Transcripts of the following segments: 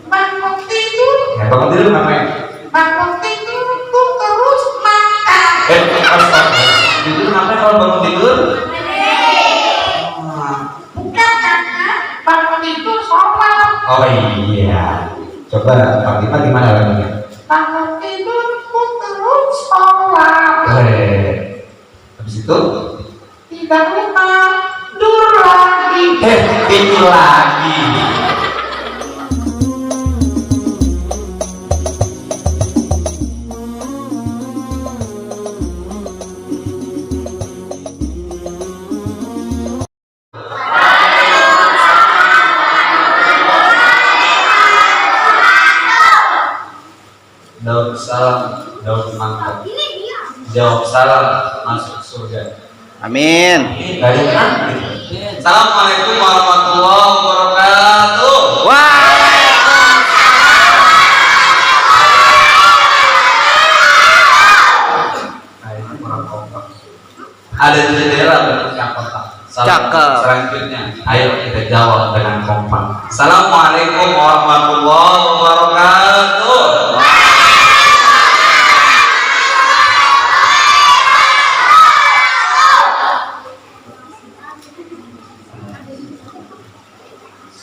Bangun tidur. Ya, bangun tidur ngapain? Bangun tidur tuh terus makan. Tidur ngapain kalau bangun tidur? Bukan kakak, bangun tidur sholat. Oh iya. Coba Fatimah gimana lagunya? Bangun tidur tuh terus sholat. Habis itu? Tidak lupa tidur lagi. Tidur lagi. Daud salam, Daud mantap. Jawab salam, masuk surga. Amin. Assalamualaikum warahmatullahi wabarakatuh. Ada jendela bentuknya kotak. Cakep. Selanjutnya, ayo kita jawab dengan kompak. Assalamualaikum warahmatullahi wabarakatuh.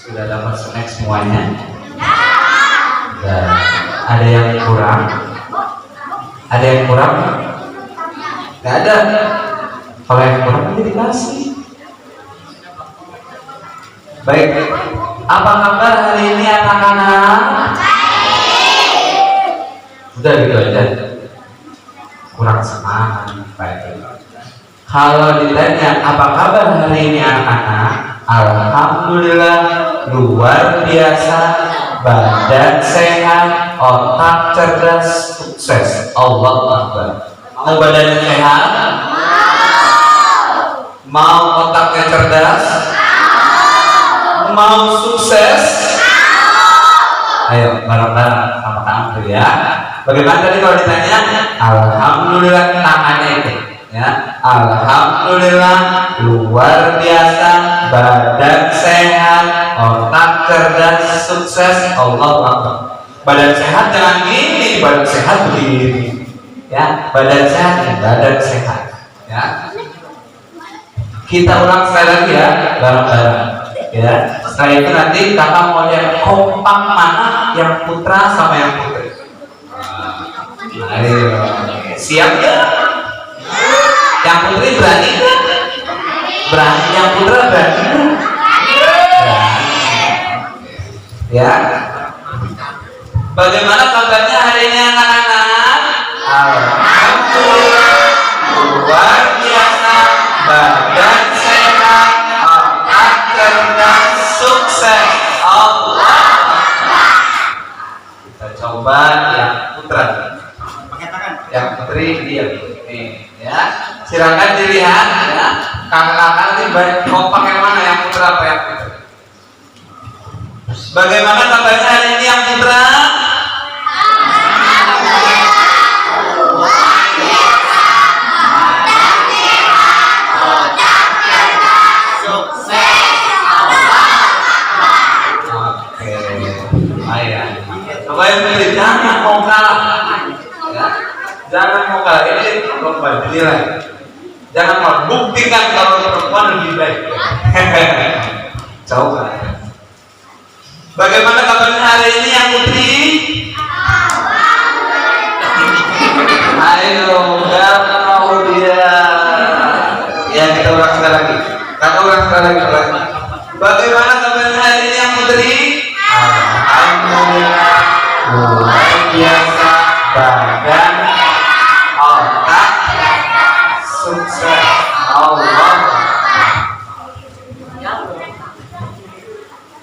Sudah dapat snack semuanya? Ya. Ada yang kurang? Ada yang kurang? Gak ada. Kalau yang kurang nanti dikasih. Baik. Apa kabar hari ini anak-anak? Udah gitu aja. Kurang semangat. Baik. Kalau ditanya apa kabar hari ini anak-anak? Alhamdulillah luar biasa, badan sehat, otak cerdas, sukses. Allah Akbar. Mau badannya sehat? Mau otaknya cerdas? Mau sukses? Ayo bareng-bareng sama kamu ya. Bagaimana tadi kalau ditanya? Alhamdulillah tangannya itu. Ya, alhamdulillah luar biasa, badan sehat, otak cerdas, sukses. Allah Akbar. Badan sehat jangan gini, badan sehat begini. Ya, badan sehat, badan sehat. Ya. Kita ulang sekali lagi ya, bareng-bareng. Ya. Setelah itu nanti kakak mau lihat kompak mana yang putra sama yang putri. Ayo, siap ya? Yang putri berani kan? Berani. Yang putra berani kan? Berani. Ya. Bagaimana kabarnya hari ini anak-anak? Alhamdulillah luar biasa, badan sehat, otak cerdas, sukses. Allah. Kita coba yang putra. Yang putri dia. Nih, ya. Silakan dilihat ya. Kakak-kakak ini kompak yang mana, yang putra apa yang putri? Bagaimana kabarnya hari ini yang putra? Oke, lumayan. Coba yang putri jangan mau kalah. Ya. Jangan mau kalah, ini lomba dinilai. Jangan mau buktikan kalau perempuan lebih baik. Coba. Bagaimana kabarnya hari ini yang putri? Ayo, mau dia. Ya kita ulang sekali lagi. Kakak ulang sekali lagi. Bagaimana kabarnya hari ini yang putri? Alhamdulillah luar biasa, badan otak sukses. Allah.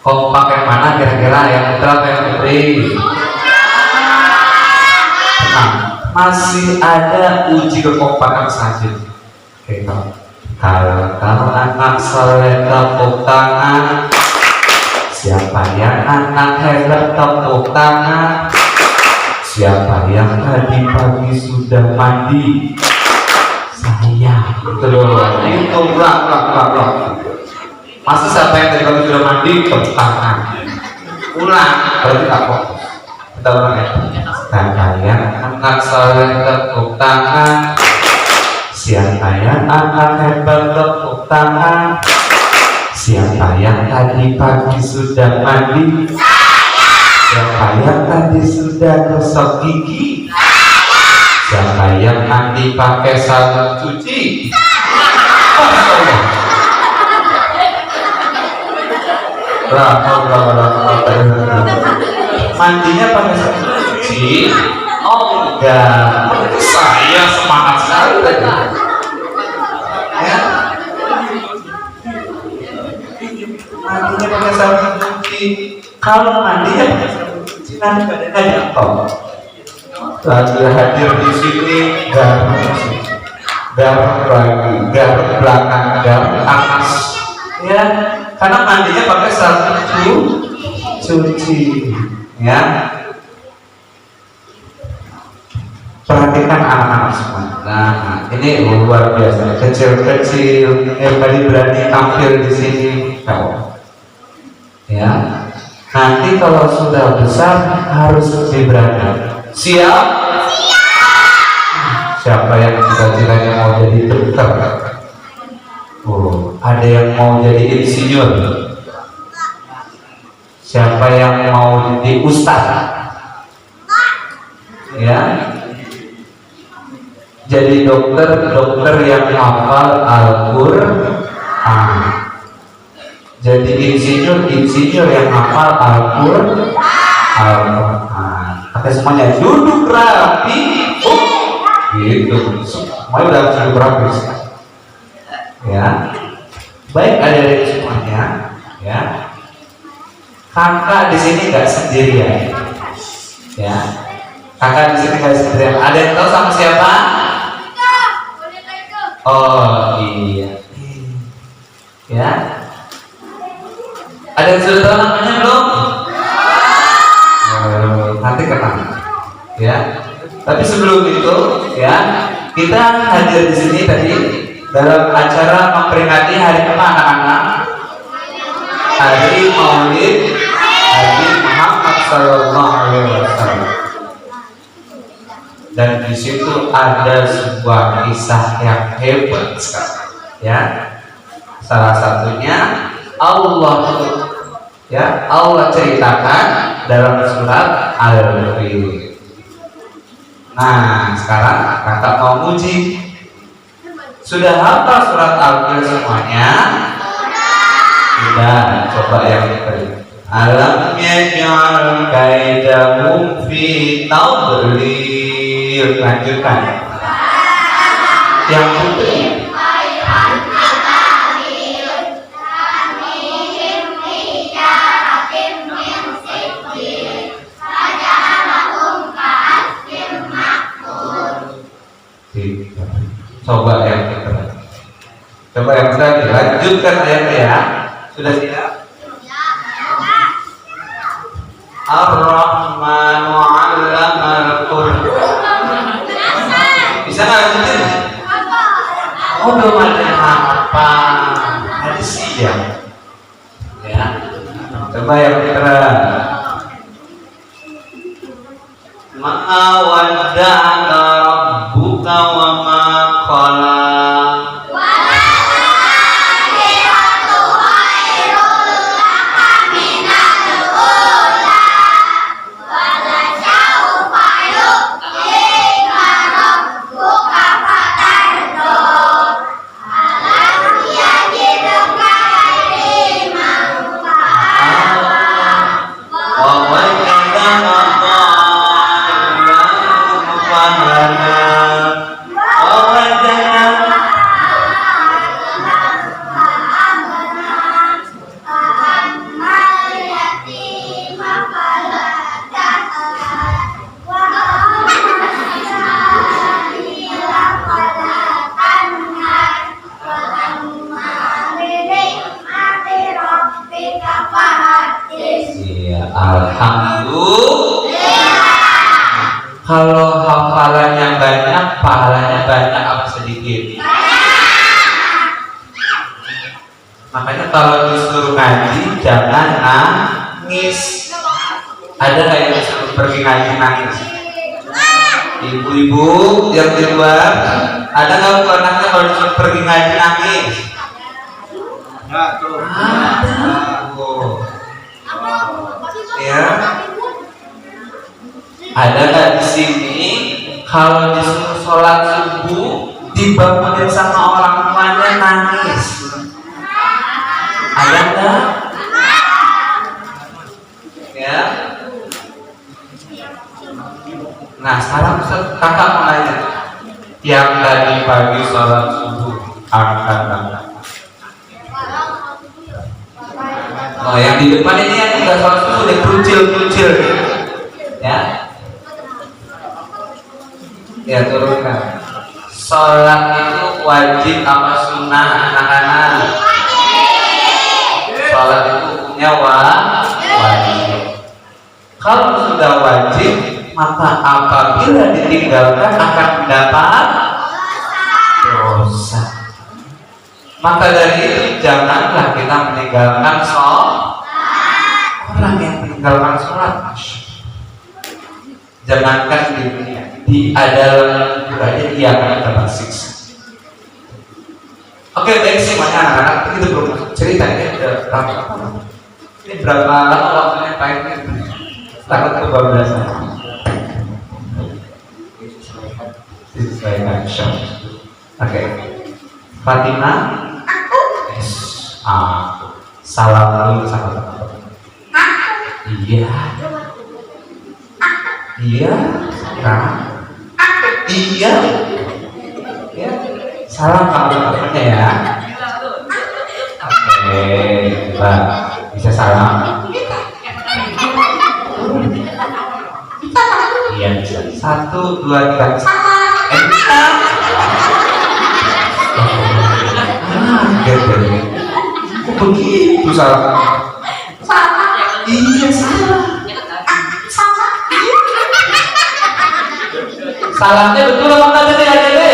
Kompak yang mana kira-kira, yang putra atau yang putri? Tenang, masih ada uji kekompakan selanjutnya. Oke, kalau anak soleh tepuk tangan. Siapa yang anak hebat tepuk tangan. Siapa yang tadi pagi sudah mandi? Saya. Itu ulang. Masa siapa yang tadi pagi sudah mandi tepuk tangan? ulang berarti tak fokus. Kita ulang ya. Siapa yang angkat soleh tepuk tangan? Siapa yang angkat hebat tepuk tangan? Siapa yang tadi pagi sudah mandi? Siapa yang tadi sudah gosok gigi? Siapa yang nanti pakai sabun cuci? Mandinya pakai sabun cuci? Oh enggak, saya semangat sekali tadi. Ya. Mandinya pakai sabun cuci. Kalau mandinya pakai sabun cuci nanti badannya jatuh. Lagi hadir di sini garuk lagi, garuk belakang, garuk atas, ya, karena mandinya pakai sabun cuci, ya. Perhatikan anak-anak semua. Nah, ini luar biasa. Kecil-kecil yang tadi berani tampil di sini, kau, ya. Nanti kalau sudah besar harus lebih berani. Siap? Siapa yang cita-citanya mau jadi dokter? Oh, ada yang mau jadi insinyur? Siapa yang mau jadi ustaz? Ya, jadi dokter yang hafal Al-Qur'an. Jadi insinyur yang hafal Al-Qur'an. Kata semuanya duduk rapi, gitu. Semuanya udah duduk rapi, ya. Baik adik-adik semuanya, ya. Kakak di sini nggak sendirian, ya. Kakak di sini nggak sendirian. Ada yang tahu sama siapa? Oh iya, ya. Ada yang sudah tahu namanya belum? Nanti kenal, ya. Tapi sebelum itu, ya, kita hadir di sini tadi dalam acara memperingati hari apa anak-anak? Hari Maulid Nabi Muhammad SAW. Dan di situ ada sebuah kisah yang hebat sekali, ya. Salah satunya Allah ceritakan dalam surat Al-Fil. Nah, sekarang kakak mau muji. Sudah hafal surat Al-Fil semuanya? Sudah, coba yang tadi. Alam yaj'al kaidahum fi tadlil. Lanjutkan. Yang putih. Coba yang benar. Coba yang benar dilanjutkan ayatnya ya. Sudah siap? Ar-Rahmanu 'allamal Qur'an. Bisa nggak lanjutin? Oh belum ada apa? Ada siap. Ya. Coba yang benar. Ma wadda'aka rabbuka wa ma qala. Kalau hafalannya banyak, pahalanya banyak apa sedikit? Makanya kalau disuruh ngaji jangan nangis, Ada nggak yang disuruh pergi ngaji nangis? Ibu-ibu yang di luar, ada nggak tuh anaknya kalau disuruh pergi ngaji nangis? Enggak tuh. Ada. Ya. Ada nggak di sini kalau disuruh sholat subuh dibangunin sama orang tuanya nangis? Ada nggak? Ya. Nah, sekarang kakak mau nanya, yang tadi pagi sholat subuh angkat tangan. Oh, yang di depan ini yang tidak sholat subuh dia kerucil, ya. Ya, turunkan. Sholat itu wajib apa sunnah anak-anak? Sholat itu hukumnya wajib. Kalau sudah wajib, maka apabila ditinggalkan akan mendapat dosa. Maka dari itu janganlah kita meninggalkan sholat. Orang yang meninggalkan sholat, jangankan di dunia, di adalah aja dia akan dapat siksa. Oke, baik semuanya anak-anak, itu belum cerita ini udah berapa? Ini berapa lama waktunya Pak ini? Takut kebablasan. Disesuaikan. Oke. Fatimah. Yes. Salam dulu sama teman-teman. Iya. Iya. Nah. Iya. Ya. Salam sama teman-temannya ya. Oke. Coba bisa salam. Iya bisa. 1, 2, 3. Kok begitu salah? Iya salah. Salamnya betul apa enggak tadi aja?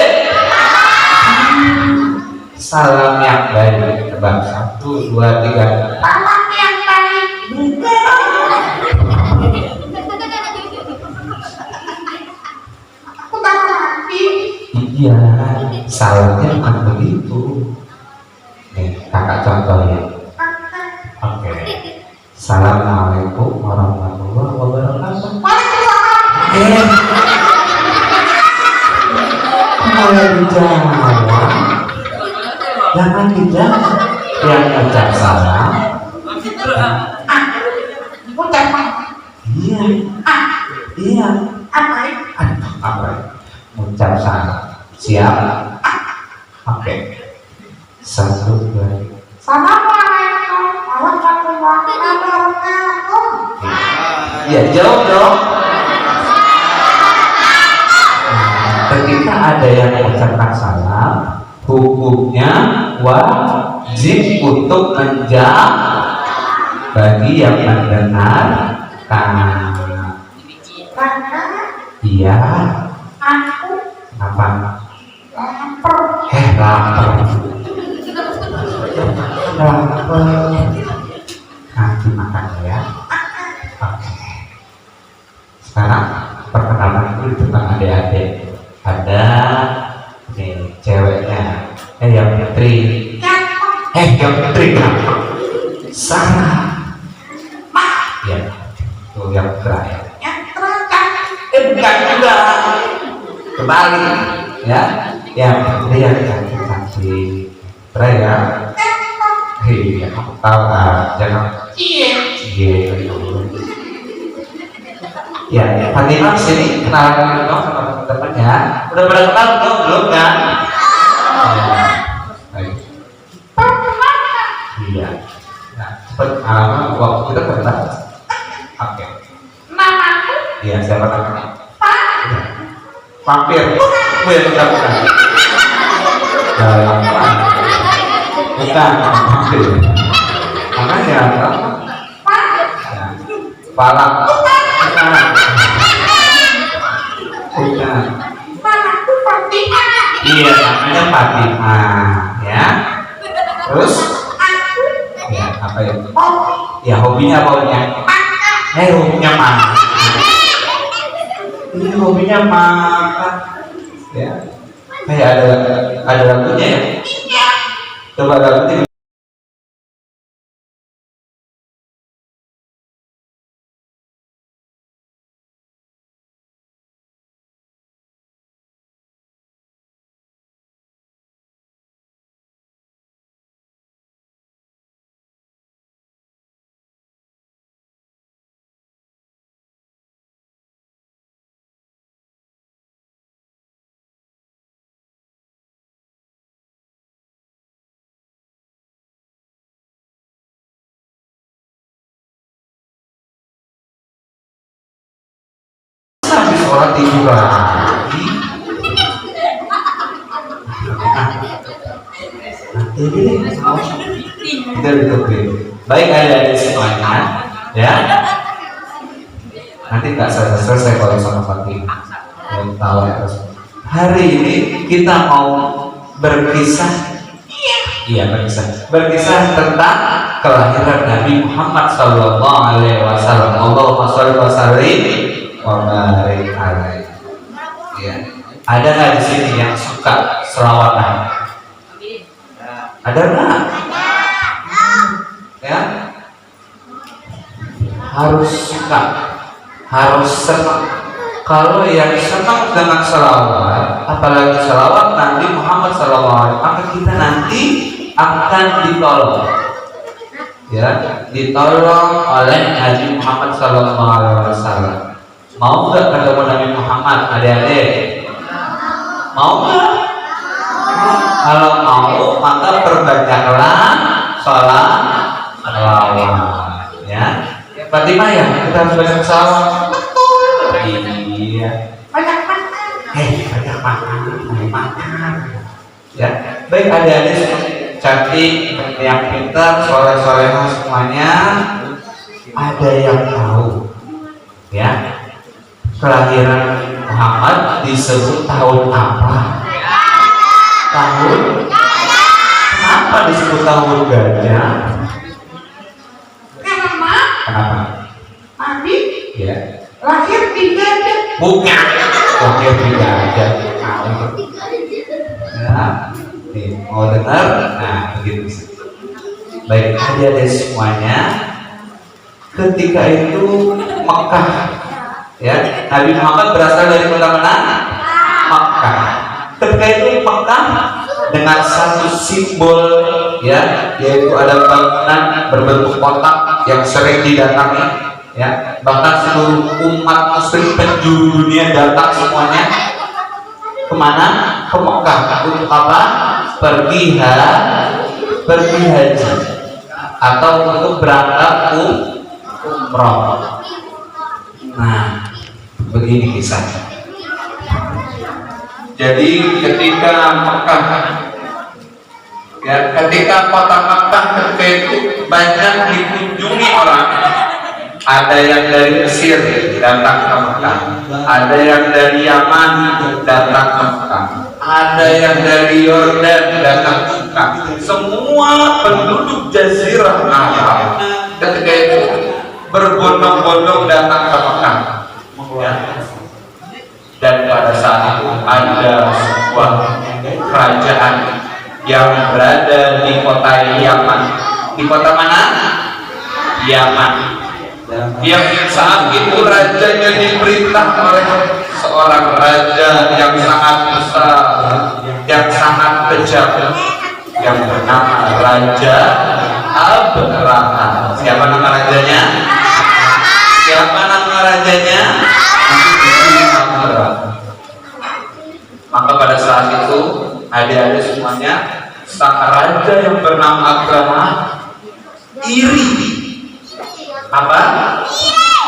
Salam yang baik. Coba 1, 2, 3. Salam yang baik. Aku tak ngerti. Iya, salamnya bukan begitu. Nih, kakak contohnya. Oke. Assalamualaikum warahmatullahi wabarakatuh. Waalaikumsalam. Mulai dijawab. Jangan dijawab. Yang ucap salam. Ucap Iya. Iya. apa ya? Aduh, apa? Ucap salam. Siap? Oke. 1, 2. Assalamualaikum warahmatullahi wabarakatuh. Ya, jawab dong. Ketika ada yang mengucapkan salam, hukumnya wajib untuk menjawab bagi yang mendengarkan. Karena Iya. aku Kenapa? lapar. Lapar. Lapar. Nanti makan ya. Oke. Sekarang perkenalan dulu di depan adik-adik. Ada nih ceweknya. Yang Putri. Yang Putri gampang. Salah. Ya. Tuh yang terakhir. Yang terakhir. Enggak juga. Kembali ya. Yang Putri yang cantik-cantik. Terakhir ya. Iya, kamu tahu lah. Jangan. Iya. Ya, Fatimah sini kenalan dulu dong sama teman-teman ya. Udah pada kenal belum kan? Baik. Iya. Nah, cepet waktu kita terbatas. Oke. Namaku Iya, siapa namanya? Pak. Iya. Vampir. Bukan. Bukan vampir. Namanya apa? Ya. Palak. Bukan. Namaku Fatimah. Iya, namanya Fatimah, ya. Terus, Aku ya apa ya? hobi Ya hobinya apa? makan. Hobinya makan. Ini hobinya makan. Ya. Kayak ada lagunya ya. Coba lagunya. Habis sholat tidur lagi. Nanti deh, kita ditungguin. Baik adik-adik semuanya, ya. Nanti nggak selesai kalau sama Fatih. Yang tahu ya. Hari ini kita mau berkisah. Iya berkisah tentang kelahiran Nabi Muhammad Sallallahu Alaihi Wasallam. Allahumma sholli wa sallim wa barik alaihi. Ya. Ada nggak di sini yang suka selawatan? Ada nggak? Ya. Harus suka, harus senang. Kalau yang senang dengan selawat, apalagi selawat Nabi Muhammad SAW, maka kita nanti akan ditolong, ya, ditolong oleh Nabi Muhammad SAW. Mau nggak ketemu Nabi Muhammad, adik-adik? Mau nggak? Kalau mau, maka perbanyaklah sholat selawat, ya. Fatimah ya, kita harus banyak selawat. Iya. Banyak makan. Banyak makan. Ya, baik adik-adik cantik, yang pintar, soleh-solehah semuanya. Ada yang tahu, ya, kelahiran Muhammad disebut tahun apa? Tahun? Kenapa disebut tahun gajah? Kenapa? Nabi Ya. lahir di Gajah. Bukan. Lahir di gajah. Ya. Nih, mau dengar? Nah, begitu. Baik, adik-adik semuanya. Ketika itu Mekah, ya, Nabi Muhammad berasal dari kota mana? Mekah. Ketika itu Mekah dengan satu simbol, ya, yaitu ada bangunan berbentuk kotak yang sering didatangi, ya, bahkan seluruh umat muslim penjuru dunia datang semuanya kemana? Ke Mekah. Untuk apa? Pergi haji atau untuk berangkat umroh. Nah, begini kisahnya. Jadi ketika Mekah, ya, ketika kota Mekah ketika itu banyak dikunjungi orang. Ada yang dari Mesir datang ke Mekah, ada yang dari Yaman datang ke Mekah, ada yang dari Yordan datang ke Mekah. Semua penduduk Jazirah Arab ketika itu berbondong-bondong datang ke Mekah. Ya. Dan pada saat itu ada sebuah kerajaan yang berada di kota Yaman. Di kota mana? Yaman. Yang saat itu rajanya diperintah oleh seorang raja yang sangat besar, yang sangat kejam, yang bernama Raja Abraha. Siapa nama rajanya? Siapa nama rajanya? Abraha. Maka pada saat itu adik-adik semuanya, sang raja yang bernama Abraha iri. Apa?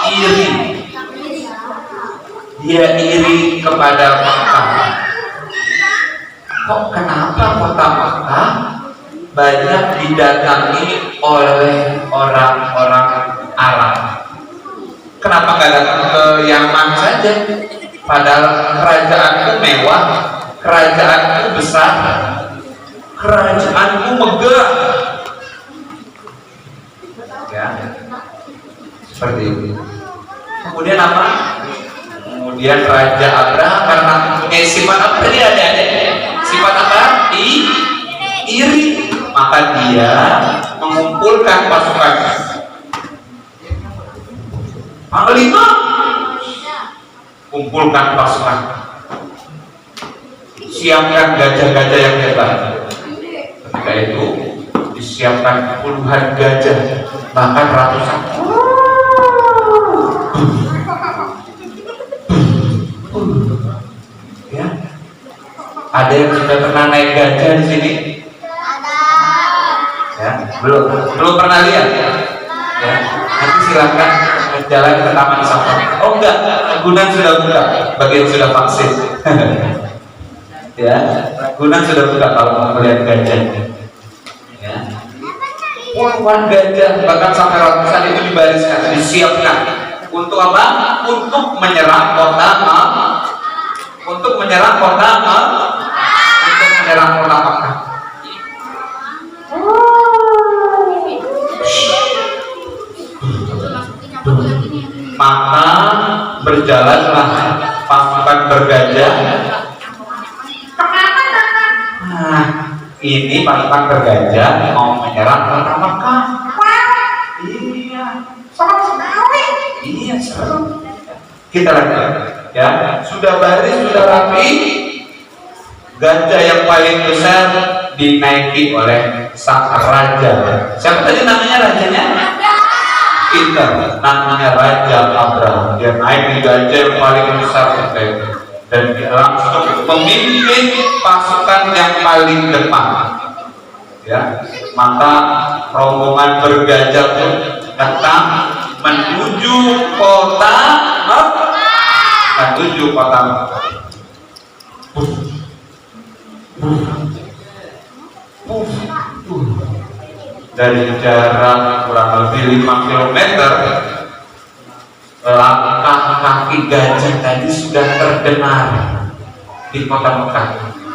Iri. Dia iri kepada Mekah. Kok kenapa kota Mekah banyak didatangi oleh orang-orang Arab? Kenapa nggak datang ke Yaman saja? Padahal kerajaanku mewah, kerajaanku besar, kerajaanku megah. Ya, seperti itu. Kemudian apa? Kemudian Raja Abraham karena mempunyai sifat apa tadi ada? Sifat apa? Iri. Maka dia mengumpulkan pasukan. Panglima, kumpulkan pasukan. Siapkan gajah-gajah yang hebat. Ketika itu disiapkan puluhan gajah, bahkan ratusan. Ya, ada yang sudah pernah naik gajah di sini? Ya, belum pernah lihat. Ya, nanti silakan jalan ke taman safari. Oh enggak, Ragunan sudah buka bagi yang sudah vaksin. Ya, Ragunan sudah buka kalau mau melihat gajah. Ya, puluhan gajah bahkan sampai ratusan itu dibariskan, disiapkan untuk apa? Untuk menyerang kota untuk menyerang kota Makkah. Maka berjalanlah pasukan bergajah. Nah, ini pasukan bergajah mau menyerang kota Makkah. Iya, Seru sekali. iya seru. Kita lihat ya, sudah baris, sudah rapi. Gajah yang paling besar dinaiki oleh sang raja. Siapa tadi namanya rajanya? Pintar, namanya Raja Abraham. Dia naik di gajah yang paling besar itu dan dia langsung memimpin pasukan yang paling depan. Ya, maka rombongan bergajah pun datang menuju kota Makkah. Dari jarak kurang lebih 5 km, langkah kaki gajah tadi sudah terdengar di kota Makkah.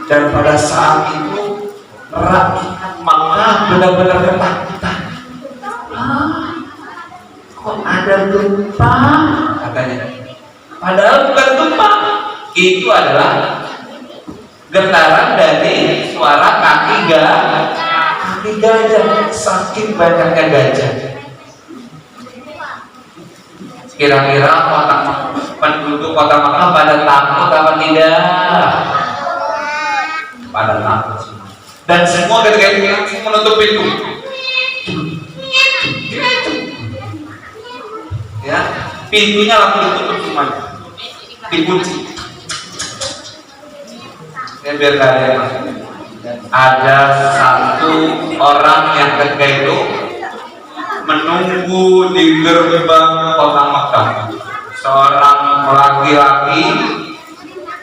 Dan pada saat itu rakyat Makkah benar-benar ketakutan. Kok ada gempa? Katanya. Padahal bukan gempa, itu adalah getaran dari suara kaki gajah, saking banyaknya gajah. Kira-kira penduduk kota Makkah pada takut apa tidak? Pada takut semua. Dan semua ketika itu langsung menutup pintu. Ya, pintunya langsung ditutup semuanya, dikunci. Ya, biar gak ada yang masuk. Ada satu orang yang ketika itu menunggu di gerbang kota Makkah. Seorang laki-laki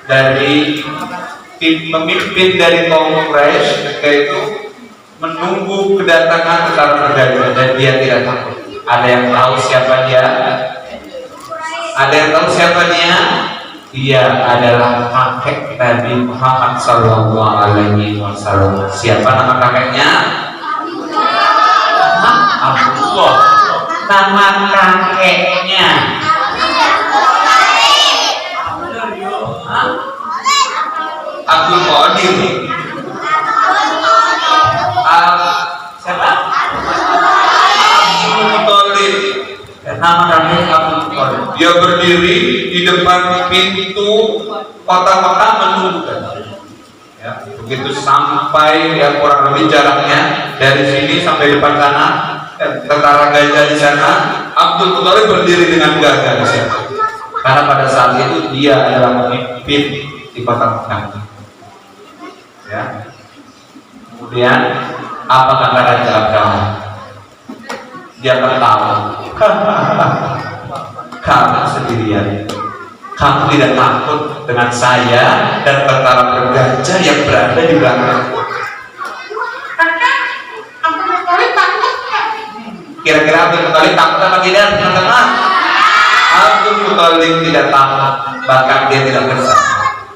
dari pemimpin dari kaum Quraisy ketika itu menunggu kedatangan para bergajah dan dia tidak takut. Ada yang tahu siapa dia? Ada yang tahu siapa dia? Dia adalah kakek Nabi Muhammad Sallallahu Alaihi Wasallam. Siapa nama kakeknya? Abdullah. Nama kakeknya Abdul Qadir. Siapa? Abdul Muthalib. Nama kakeknya Abdul Qadir. Dia berdiri di depan pintu kota Makkah menunggu. Ya, begitu sampai ya kurang lebih jaraknya dari sini sampai depan sana, tentara gajah di sana, Abdul Muthalib berdiri dengan gagah di sana. Karena pada saat itu dia adalah pemimpin di kota Makkah. Ya. Kemudian apa kata Raja Abraham? Dia tertawa. Kamu sendirian. Kamu tidak takut dengan saya dan tentara bergajah yang berada di belakangku. Abdul Muthalib takut nggak? Kira-kira Abdul Muthalib takut apa tidak, teman-teman? Abdul Muthalib tidak takut, bahkan dia tidak gersang.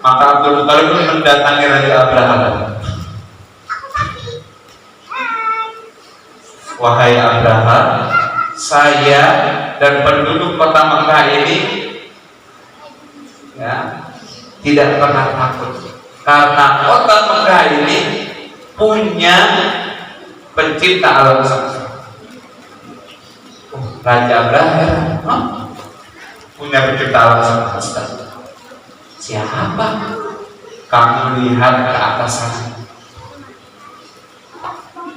Maka Abdul Muthalib pun mendatangi Raja Abraham. Wahai Abraham, saya dan penduduk kota Mekah ini ya tidak pernah takut, karena kota Mekah ini punya pencipta alam semesta. Raja Abraham punya pencipta alam semesta. Siapa? Kamu lihat ke atas sana,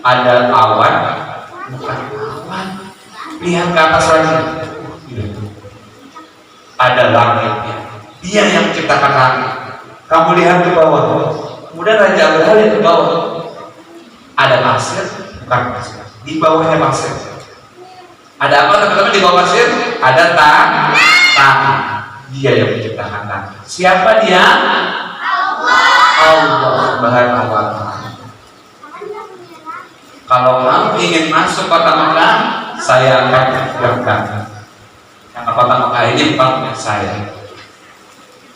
ada awan, bukan awan. Lihat ke atas lagi, ada langitnya. Dia yang menciptakan langit. Kamu lihat ke bawah, kemudian Raja Abraham lihat ke bawah, ada pasir, bukan pasir. Di bawahnya pasir. Ada apa teman-teman di bawah pasir? Ada tanah. Dia yang menciptakan tanah. Siapa dia? Allah Subhanahu wa Ta'ala. Kalau kamu ingin masuk kota Mekah, saya akan gerakkan. Karena kota Mekah ini bukan punya saya,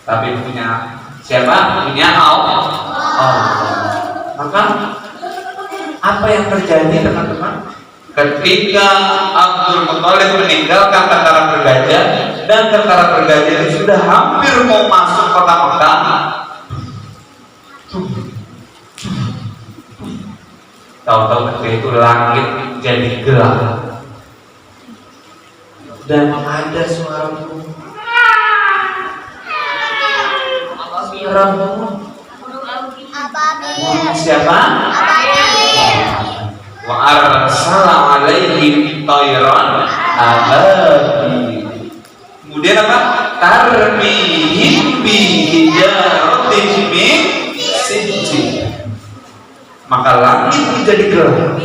tapi punya siapa? Punya Allah. Maka apa yang terjadi teman-teman? Ketika Abdul Muthalib meninggalkan tentara bergajah dan tentara bergajah itu sudah hampir mau masuk kota Mekah, tahu-tahu ketika itu langit jadi gelap dan ada suara burung. Siapa? Wa arsala alaihim tayran ababil. Kemudian apa? Tarmihim bihijaratin min sijil. Maka langit menjadi gelap.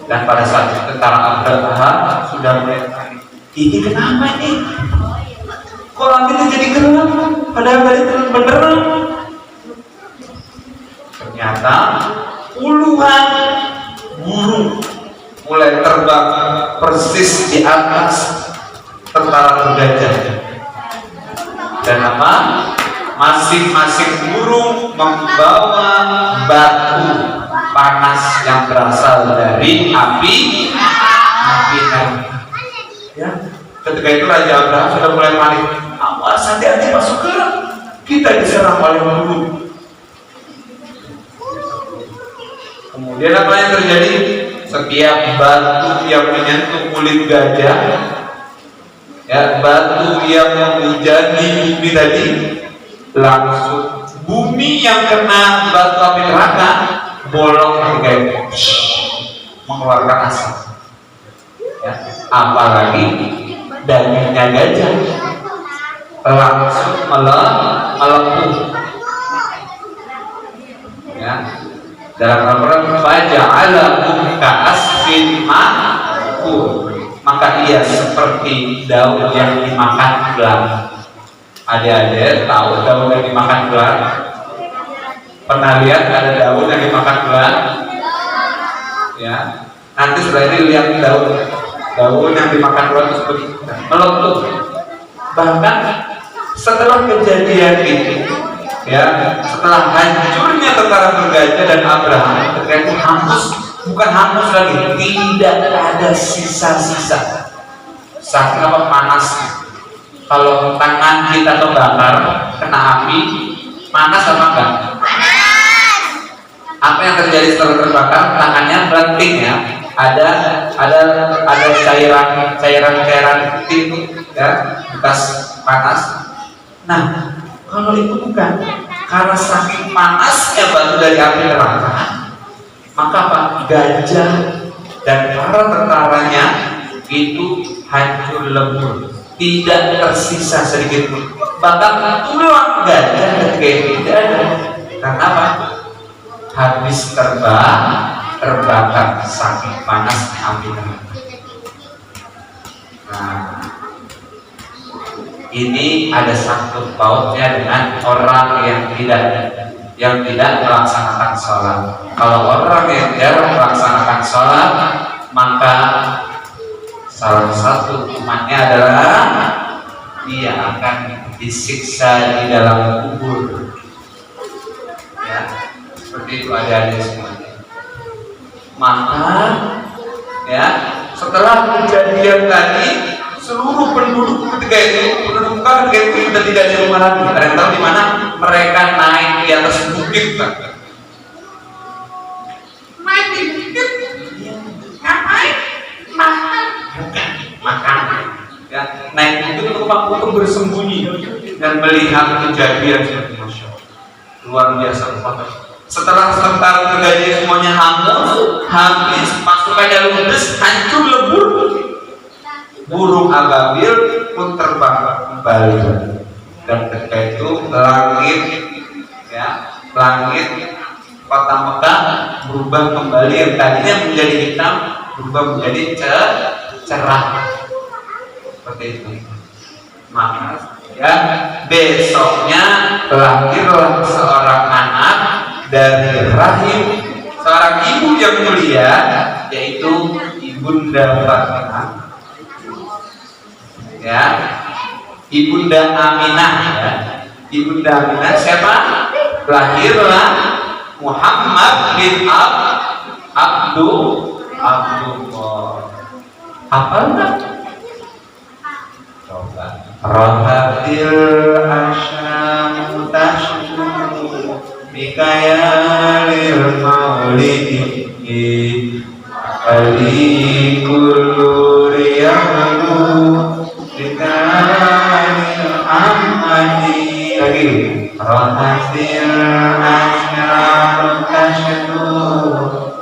Dan pada saat itu tentara Abraham sudah mulai panik. Ini kenapa ini? Kok langitnya jadi gelap? Padahal tadi beneran. Ternyata puluhan burung mulai terbang persis di atas tentara bergajah. Dan apa? Masing-masing burung membawa batu panas yang berasal dari api neraka. Ya, ketika itu Raja Abraham sudah mulai panik. Awas, hati-hati masuk ke, kita diserang oleh burung. Kemudian apa yang terjadi? Setiap batu yang menyentuh kulit gajah, ya, batu yang menghujani bumi tadi, langsung bumi yang kena batu api neraka bolong kayak mengeluarkan asap. Ya, apalagi dagingnya gajah langsung melepuh. Ya. Dalam Al-Quran, faja'alahum ka'asfin ma'kul, maka ia seperti daun yang dimakan ular. Adik-adik tahu daun yang dimakan ular? Pernah lihat ada daun yang dimakan ular? Ya, nanti setelah ini lihat daun yang dimakan ular itu seperti meletup. Bahkan setelah kejadian itu, ya, setelah hancurnya tentara bergajah dan Abraham, ketika itu hangus, bukan hangus lagi, tidak ada sisa-sisa. Saking apa panasnya. Kalau tangan kita terbakar, kena api, panas apa enggak? Panas. Apa yang terjadi setelah terbakar? Tangannya melenting, ya. Ada cairan itu, ya, bekas panas. Nah, kalau itu bukan, karena saking panasnya batu dari api neraka, maka Pak gajah dan para tentaranya itu hancur lebur, tidak tersisa sedikit pun. Bahkan tulang gajah ketika itu tidak ada. Karena apa? Habis terbakar saking panasnya api neraka. Nah, ini ada sangkut pautnya dengan orang yang tidak melaksanakan sholat. Kalau orang yang jarang melaksanakan sholat, maka salah satu hukumannya adalah dia akan disiksa di dalam kubur. Ya, seperti itu adik-adik semuanya. Maka, ya, Setelah kejadian tadi, seluruh penduduk ketika itu, penduduk Mekah ketika itu sudah tidak di rumah lagi. Ada yang tahu di mana? Mereka naik di atas bukit, Pak. Main di bukit. Ngapain? Makan. Makan. Ya, naik bukit untuk bersembunyi dan melihat kejadian seperti Masya Allah. Luar biasa. Setelah tentara terjadi semuanya habis, pasukannya ludes, hancur lebur. Burung ababil pun terbang kembali, dan ketika itu langit kota Mekah berubah kembali, yang tadinya menjadi hitam berubah menjadi cerah seperti itu. Maka besoknya lahirlah seorang anak dari rahim seorang ibu yang mulia, yaitu Ibunda Fatimah, Ibunda Aminah, Ibunda Aminah siapa? Lahirlah Muhammad bin Abdullah. Apa enggak? Coba. Rohatil asyamu tashmu bikayalil maulidi ali kullu riyahlu bikayalil amadi. Lagi. Rohatil asyamu tashmu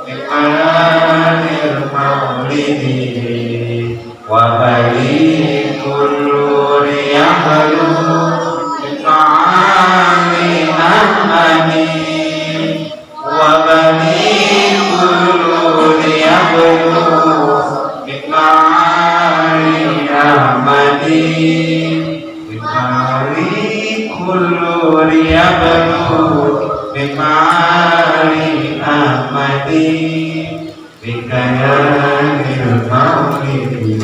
bikayalil maulidi wa ali kullu riyahlu bikayalil amadi wa bani kullu riyahlu bikayalil amadi bikayalil kullu riyahlu bikayalil amadi bikayalil maulidi.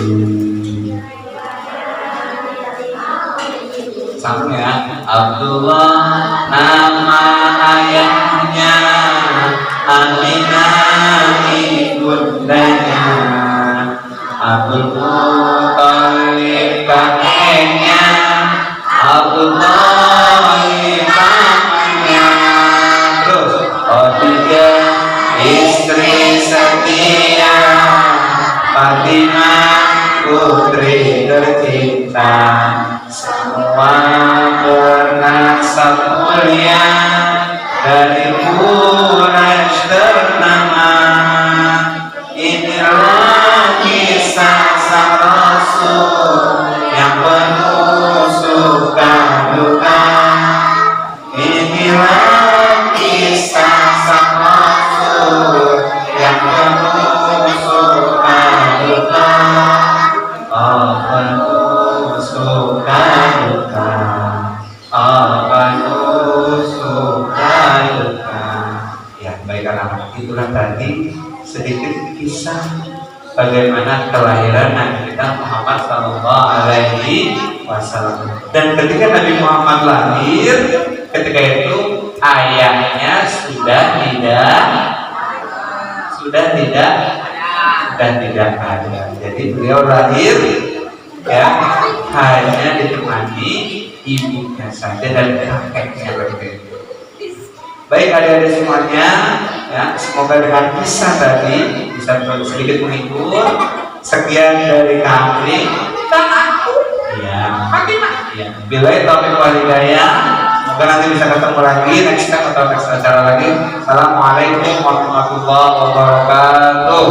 Sama ya. Abdullah nama ayahnya, Aminah ibundanya, Abdul Muthalib kakeknya, Abdul Muthalib pamannya. Terus Khadijah istri setia, Fatimah putri tercinta, semua bernasab mulia dari Quraisy ternama. Inilah kisah sang Rasul yang penuh suka duka. Inilah kisah sang Rasul yang penuh suka duka. Penuh suka duka, penuh suka duka. Ya, baik anak-anak, itulah tadi sedikit kisah bagaimana kelahiran Nabi kita Muhammad Sallallahu Alaihi Wasallam. Dan ketika Nabi Muhammad lahir, ketika itu ayahnya sudah tidak ada. Jadi beliau lahir hanya ditemani ibunya saja dan kakeknya begitu. Baik adik-adik semuanya, semoga dengan kisah tadi bisa sedikit menghibur. Sekian dari kami. Dan aku. Fatimah. Billahi taufiq wal hidayah. Semoga nanti bisa ketemu lagi next time atau next acara lagi. Assalamualaikum warahmatullahi wabarakatuh.